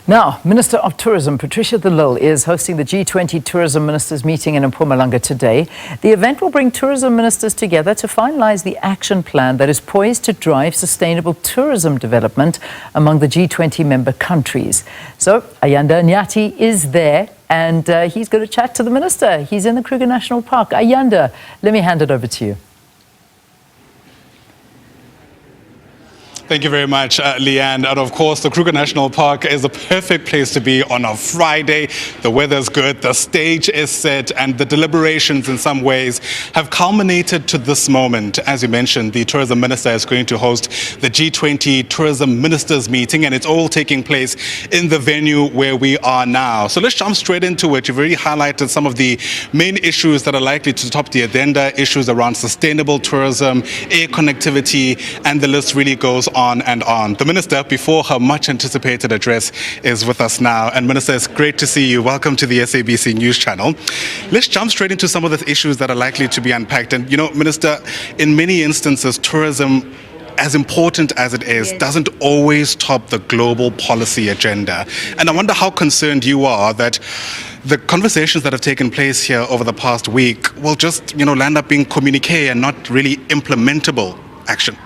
Now, Minister of Tourism Patricia de Lille is hosting the G20 Tourism Ministers Meeting in Mpumalanga today. The event will bring tourism ministers together to finalise the action plan that is poised to drive sustainable tourism development among the G20 member countries. So, Ayanda Nyathi is there and he's going to chat to the minister. He's in the Kruger National Park. Ayanda, let me hand it over to you. Thank you very much, Leanne. And of course, the Kruger National Park is a perfect place to be on a Friday. The weather's good, the stage is set, and the deliberations in some ways have culminated to this moment. As you mentioned, the tourism minister is going to host the G20 Tourism Ministers Meeting, and it's all taking place in the venue where we are now. So let's jump straight into it. You've already highlighted some of the main issues that are likely to top the agenda, issues around sustainable tourism, air connectivity, and the list really goes on and on. The Minister, before her much anticipated address, is with us now. And Minister, it's great to see you. Welcome to the SABC News Channel. Let's jump straight into some of the issues that are likely to be unpacked. And, you know, Minister, in many instances, tourism, as important as it is, doesn't always top the global policy agenda. And I wonder how concerned you are that the conversations that have taken place here over the past week will just, land up being communique and not really implementable action.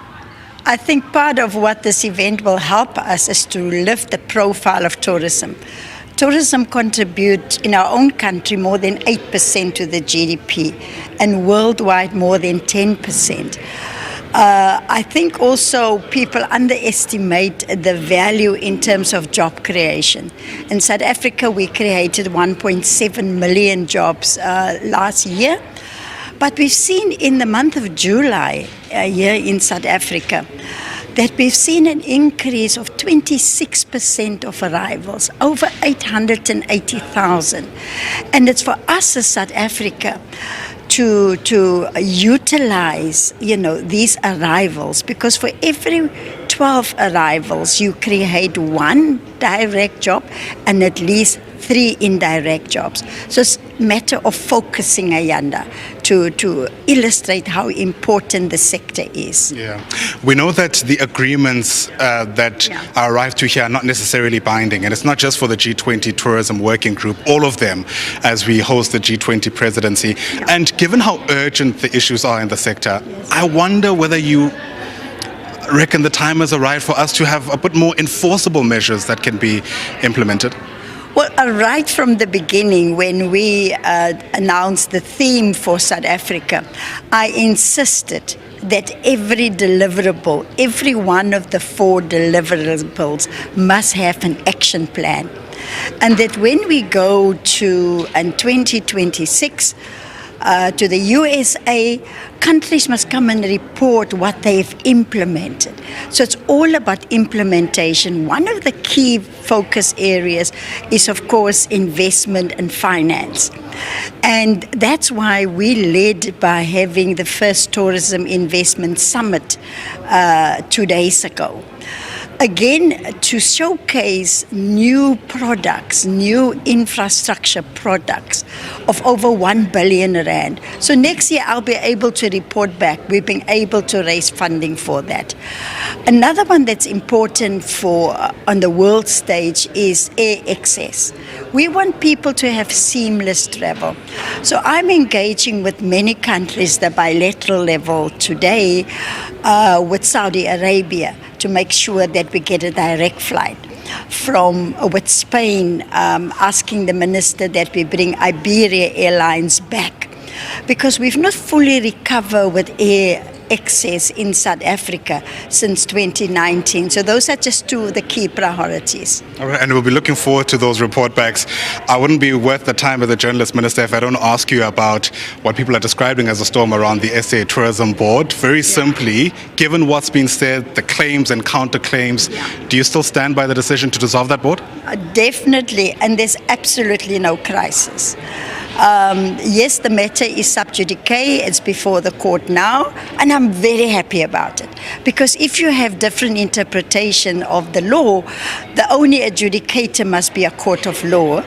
I think part of what this event will help us is to lift the profile of tourism. Tourism contributes in our own country more than 8% to the GDP and worldwide more than 10%. I think also people underestimate the value in terms of job creation. In South Africa, we created 1.7 million jobs last year. But we've seen in the month of July here in South Africa that we've seen an increase of 26% of arrivals, over 880,000. And it's for us as South Africa to utilize, these arrivals, because for every 12 arrivals, you create one direct job and at least 3 indirect jobs. So it's a matter of focusing, Ayanda, to illustrate how important the sector is. Yeah. We know that the agreements that are arrived to here are not necessarily binding, and it's not just for the G20 Tourism Working Group, all of them, as we host the G20 presidency. Yeah. And given how urgent the issues are in the sector, I wonder whether you reckon the time has arrived for us to have a bit more enforceable measures that can be implemented? Well, right from the beginning, when we announced the theme for South Africa, I insisted that every deliverable, every one of the 4 deliverables must have an action plan. And that when we go to in 2026, to the USA, countries must come and report what they've implemented. So it's all about implementation. One of the key focus areas is, of course, investment and finance. And that's why we led by having the first Tourism Investment Summit 2 days ago. Again, to showcase new products, new infrastructure products of over 1 billion rand. So next year I'll be able to report back. We've been able to raise funding for that. Another one that's important for on the world stage is air access. We want people to have seamless travel. So I'm engaging with many countries, the bilateral level today, with Saudi Arabia, to make sure that we get a direct flight with Spain, asking the minister that we bring Iberia Airlines back, because we've not fully recovered with air access in South Africa since 2019. So those are just 2 of the key priorities. All right, and we'll be looking forward to those report backs. I wouldn't be worth the time as a journalist, Minister, if I don't ask you about what people are describing as a storm around the SA Tourism Board. Very simply, given what's been said, the claims and counterclaims, do you still stand by the decision to dissolve that board? Definitely, and there's absolutely no crisis. Yes, the matter is sub judice, it's before the court now, and I'm very happy about it. Because if you have different interpretation of the law, the only adjudicator must be a court of law.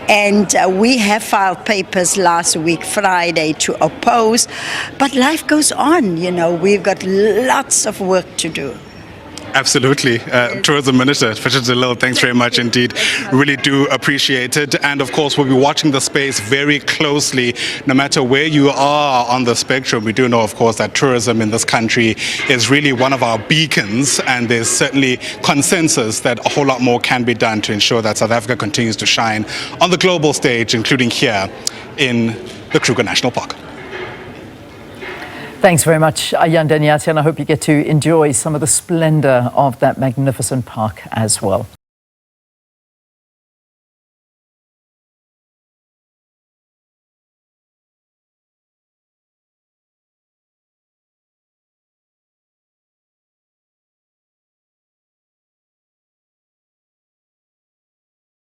And we have filed papers last week, Friday, to oppose. But life goes on, we've got lots of work to do. Absolutely. Tourism Minister Patricia de Lille, thanks very much indeed. Really do appreciate it. And of course, we'll be watching the space very closely, no matter where you are on the spectrum. We do know, of course, that tourism in this country is really one of our beacons, and there's certainly consensus that a whole lot more can be done to ensure that South Africa continues to shine on the global stage, including here in the Kruger National Park. Thanks very much, Ayanda Nyathi, and I hope you get to enjoy some of the splendor of that magnificent park as well.